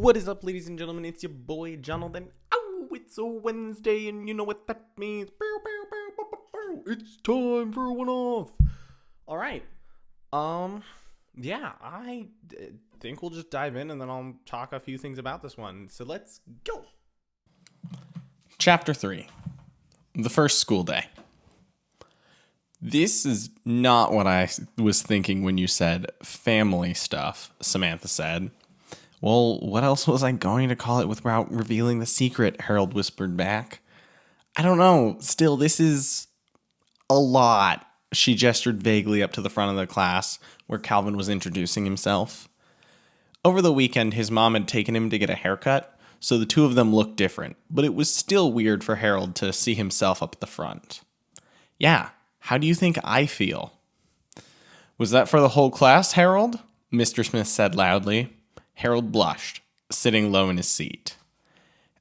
What is up, ladies and gentlemen? It's your boy, Jonathan. Oh, it's a Wednesday, and you know what that means. It's time for a one-off. All right. Yeah, I think we'll just dive in, and then I'll talk a few things about this one. So let's go. Chapter 3. The first school day. This is not what I was thinking when you said family stuff, Samantha said. Well, what else was I going to call it without revealing the secret? Harold whispered back. I don't know. Still, this is a lot. She gestured vaguely up to the front of the class where Calvin was introducing himself. Over the weekend, his mom had taken him to get a haircut, so the two of them looked different, but it was still weird for Harold to see himself up at the front. Yeah, how do you think I feel? Was that for the whole class, Harold? Mr. Smith said loudly. Harold blushed, sitting low in his seat.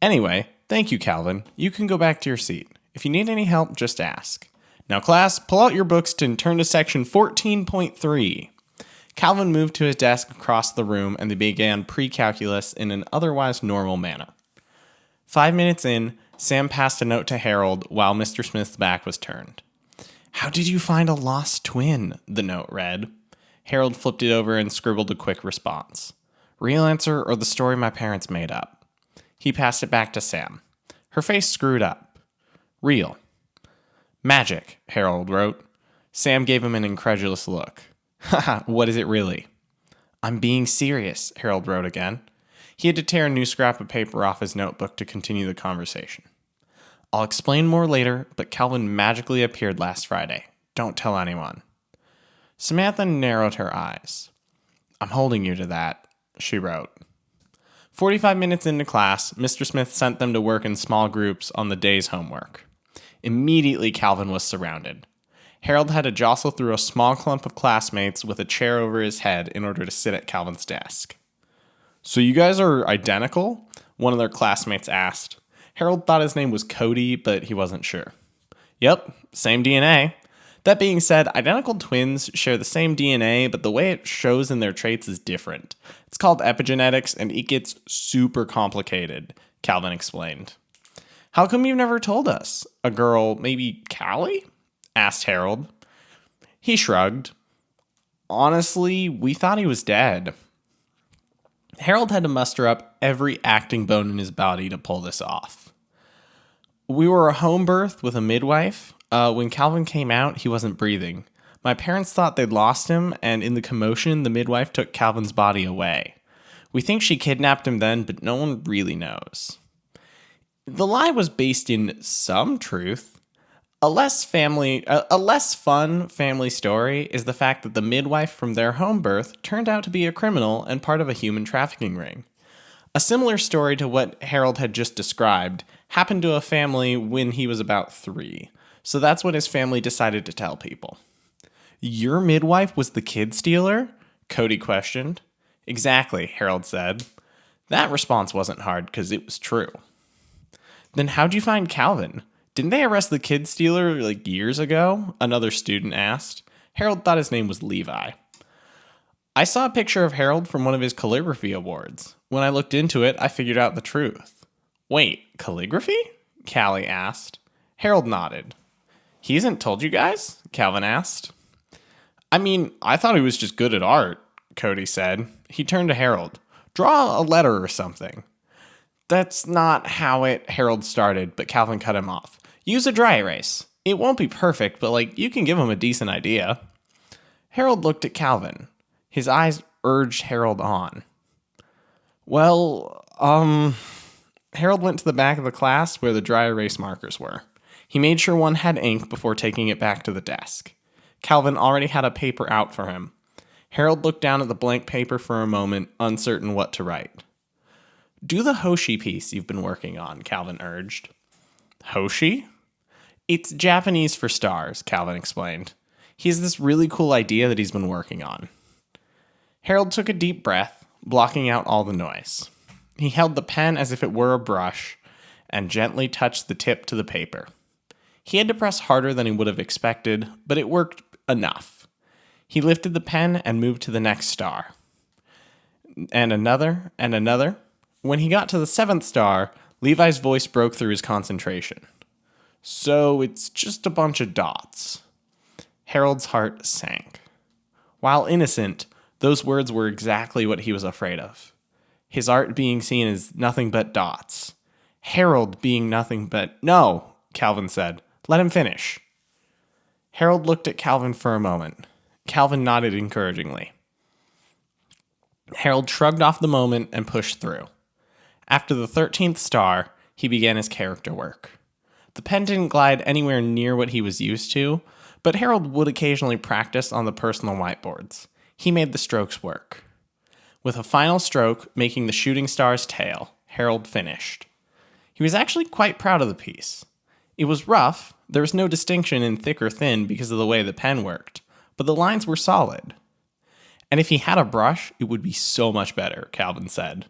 Anyway, thank you, Calvin. You can go back to your seat. If you need any help, just ask. Now, class, pull out your books and turn to section 14.3. Calvin moved to his desk across the room and they began pre-calculus in an otherwise normal manner. 5 minutes in, Sam passed a note to Harold while Mr. Smith's back was turned. How did you find a lost twin? The note read. Harold flipped it over and scribbled a quick response. Real answer or the story my parents made up? He passed it back to Sam. Her face screwed up. Real. Magic, Harold wrote. Sam gave him an incredulous look. Haha, what is it really? I'm being serious, Harold wrote again. He had to tear a new scrap of paper off his notebook to continue the conversation. I'll explain more later, but Calvin magically appeared last Friday. Don't tell anyone. Samantha narrowed her eyes. I'm holding you to that, she wrote. 45 minutes into class, Mr. Smith sent them to work in small groups on the day's homework. Immediately, Calvin was surrounded. Harold had to jostle through a small clump of classmates with a chair over his head in order to sit at Calvin's desk. So you guys are identical? One of their classmates asked. Harold thought his name was Cody, but he wasn't sure. Yep, same DNA. That being said, identical twins share the same DNA, but the way it shows in their traits is different. It's called epigenetics, and it gets super complicated, Calvin explained. How come you've never told us? A girl, maybe Callie? Asked Harold. He shrugged. Honestly, we thought he was dead. Harold had to muster up every acting bone in his body to pull this off. We were a home birth with a midwife. When Calvin came out, he wasn't breathing. My parents thought they'd lost him, and in the commotion, the midwife took Calvin's body away. We think she kidnapped him then, but no one really knows. The lie was based in some truth. A less fun family story is the fact that the midwife from their home birth turned out to be a criminal and part of a human trafficking ring. A similar story to what Harold had just described happened to a family when he was about 3. So that's what his family decided to tell people. Your midwife was the kid stealer? Cody questioned. Exactly, Harold said. That response wasn't hard because it was true. Then how'd you find Calvin? Didn't they arrest the kid stealer years ago? Another student asked. Harold thought his name was Levi. I saw a picture of Harold from one of his calligraphy awards. When I looked into it, I figured out the truth. Wait, calligraphy? Callie asked. Harold nodded. He hasn't told you guys? Calvin asked. I mean, I thought he was just good at art, Cody said. He turned to Harold. Draw a letter or something. That's not how Harold started, but Calvin cut him off. Use a dry erase. It won't be perfect, but you can give him a decent idea. Harold looked at Calvin. His eyes urged Harold on. Well, Harold went to the back of the class where the dry erase markers were. He made sure one had ink before taking it back to the desk. Calvin already had a paper out for him. Harold looked down at the blank paper for a moment, uncertain what to write. Do the Hoshi piece you've been working on, Calvin urged. Hoshi? It's Japanese for stars, Calvin explained. He has this really cool idea that he's been working on. Harold took a deep breath, blocking out all the noise. He held the pen as if it were a brush and gently touched the tip to the paper. He had to press harder than he would have expected, but it worked enough. He lifted the pen and moved to the next star. And another, and another. When he got to the 7th star, Levi's voice broke through his concentration. So it's just a bunch of dots. Harold's heart sank. While innocent, those words were exactly what he was afraid of. His art being seen as nothing but dots. Harold being nothing but... No, Calvin said. Let him finish. Harold looked at Calvin for a moment. Calvin nodded encouragingly. Harold shrugged off the moment and pushed through. After the 13th star, he began his character work. The pen didn't glide anywhere near what he was used to, but Harold would occasionally practice on the personal whiteboards. He made the strokes work. With a final stroke making the shooting star's tail, Harold finished. He was actually quite proud of the piece. It was rough, there was no distinction in thick or thin because of the way the pen worked, but the lines were solid. And if he had a brush, it would be so much better, Calvin said.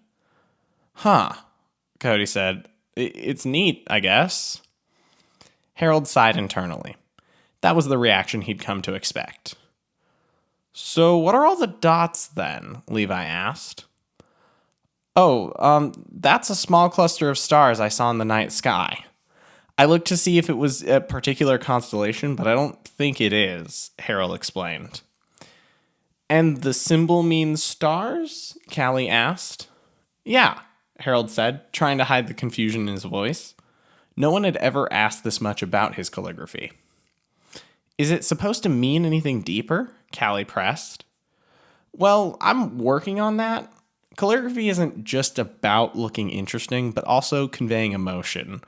Huh, Cody said. It's neat, I guess. Harold sighed internally. That was the reaction he'd come to expect. So what are all the dots then? Levi asked. Oh, that's a small cluster of stars I saw in the night sky. I looked to see if it was a particular constellation, but I don't think it is, Harold explained. And the symbol means stars? Callie asked. Yeah, Harold said, trying to hide the confusion in his voice. No one had ever asked this much about his calligraphy. Is it supposed to mean anything deeper? Callie pressed. Well, I'm working on that. Calligraphy isn't just about looking interesting, but also conveying emotion.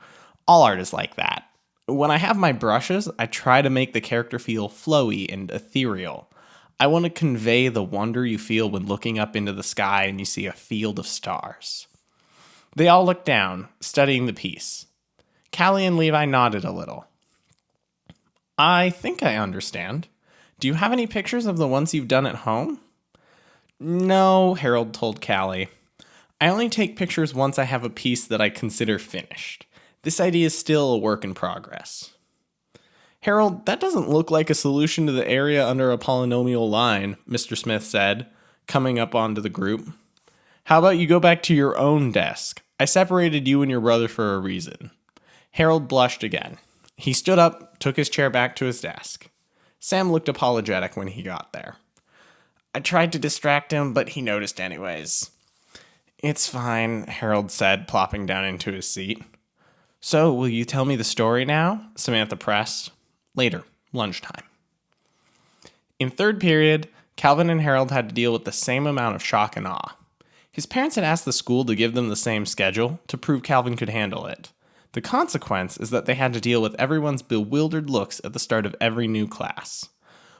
All art is like that. When I have my brushes, I try to make the character feel flowy and ethereal. I want to convey the wonder you feel when looking up into the sky and you see a field of stars. They all looked down, studying the piece. Callie and Levi nodded a little. I think I understand. Do you have any pictures of the ones you've done at home? No, Harold told Callie. I only take pictures once I have a piece that I consider finished. This idea is still a work in progress. Harold, that doesn't look like a solution to the area under a polynomial line, Mr. Smith said, coming up onto the group. How about you go back to your own desk? I separated you and your brother for a reason. Harold blushed again. He stood up, took his chair back to his desk. Sam looked apologetic when he got there. I tried to distract him, but he noticed anyways. It's fine, Harold said, plopping down into his seat. So, will you tell me the story now? Samantha pressed. Later, lunchtime. In third period, Calvin and Harold had to deal with the same amount of shock and awe. His parents had asked the school to give them the same schedule to prove Calvin could handle it. The consequence is that they had to deal with everyone's bewildered looks at the start of every new class.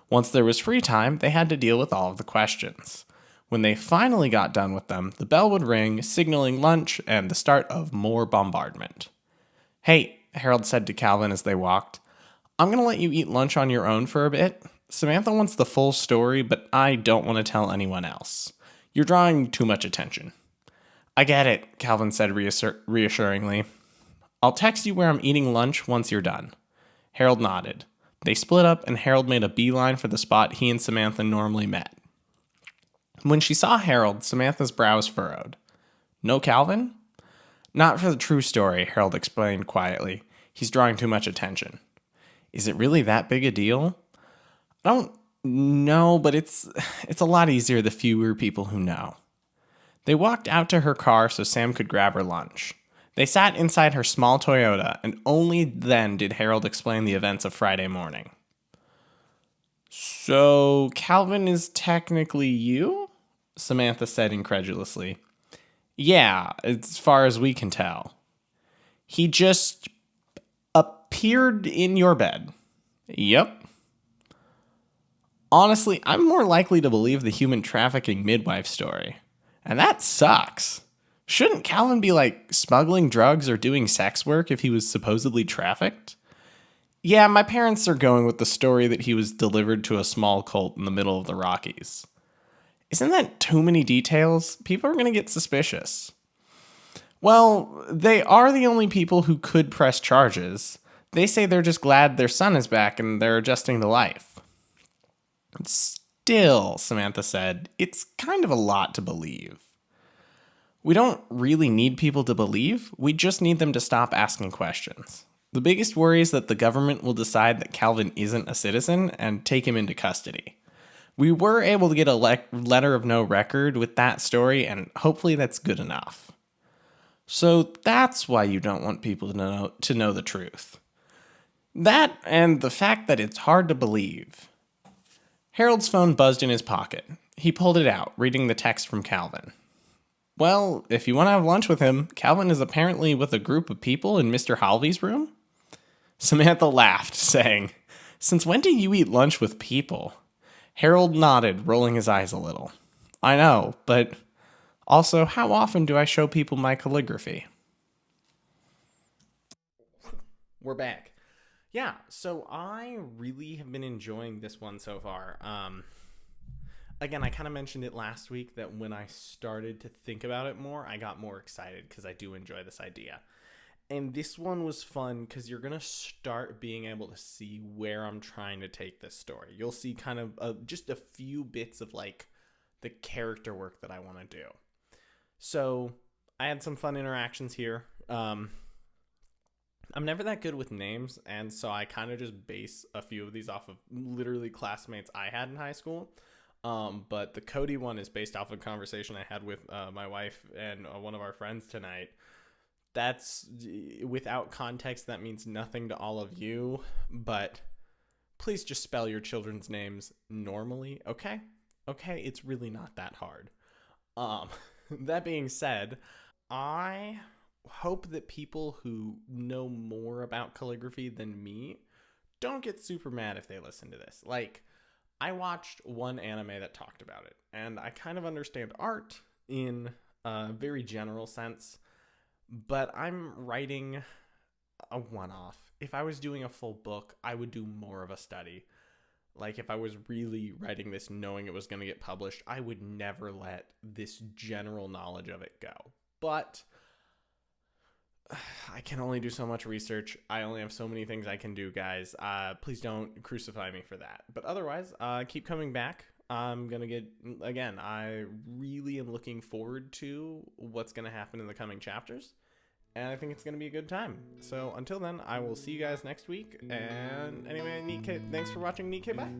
Once there was free time, they had to deal with all of the questions. When they finally got done with them, the bell would ring, signaling lunch and the start of more bombardment. Hey, Harold said to Calvin as they walked, I'm going to let you eat lunch on your own for a bit. Samantha wants the full story, but I don't want to tell anyone else. You're drawing too much attention. I get it, Calvin said reassuringly. I'll text you where I'm eating lunch once you're done. Harold nodded. They split up and Harold made a beeline for the spot he and Samantha normally met. When she saw Harold, Samantha's brows furrowed. No Calvin? Not for the true story, Harold explained quietly. He's drawing too much attention. Is it really that big a deal? I don't know, but it's a lot easier the fewer people who know. They walked out to her car so Sam could grab her lunch. They sat inside her small Toyota, and only then did Harold explain the events of Friday morning. So, Calvin is technically you? Samantha said incredulously. Yeah, as far as we can tell. He just appeared in your bed. Yep. Honestly, I'm more likely to believe the human trafficking midwife story. And that sucks. Shouldn't Calvin be smuggling drugs or doing sex work if he was supposedly trafficked? Yeah, my parents are going with the story that he was delivered to a small cult in the middle of the Rockies. Isn't that too many details? People are going to get suspicious. Well, they are the only people who could press charges. They say they're just glad their son is back and they're adjusting to life. Still, Samantha said, it's kind of a lot to believe. We don't really need people to believe, we just need them to stop asking questions. The biggest worry is that the government will decide that Calvin isn't a citizen and take him into custody. We were able to get a letter of no record with that story, and hopefully that's good enough. So that's why you don't want people to know the truth. That and the fact that it's hard to believe. Harold's phone buzzed in his pocket. He pulled it out, reading the text from Calvin. Well, if you want to have lunch with him, Calvin is apparently with a group of people in Mr. Halvey's room? Samantha laughed, saying, "Since when do you eat lunch with people?" Harold nodded, rolling his eyes a little. "I know, but also, how often do I show people my calligraphy?" We're back. Yeah, so I really have been enjoying this one so far. Again, I kind of mentioned it last week that when I started to think about it more, I got more excited because I do enjoy this idea. And this one was fun because you're going to start being able to see where I'm trying to take this story. You'll see kind of just a few bits of like the character work that I want to do. So I had some fun interactions here. I'm never that good with names, and so I kind of just base a few of these off of literally classmates I had in high school. But the Cody one is based off of a conversation I had with my wife and one of our friends tonight. That's without context. That means nothing to all of you, but please just spell your children's names normally. Okay. It's really not that hard. That being said, I hope that people who know more about calligraphy than me don't get super mad if they listen to this. Like, I watched one anime that talked about it, and I kind of understand art in a very general sense, but I'm writing a one-off. If I was doing a full book, I would do more of a study. Like, if I was really writing this knowing it was going to get published, I would never let this general knowledge of it go. But I can only do so much research. I only have so many things I can do, guys. Please don't crucify me for that. But otherwise, keep coming back. I'm going to again, I really am looking forward to what's going to happen in the coming chapters. And I think it's going to be a good time. So until then, I will see you guys next week. And anyway, thanks for watching NeetK. Bye.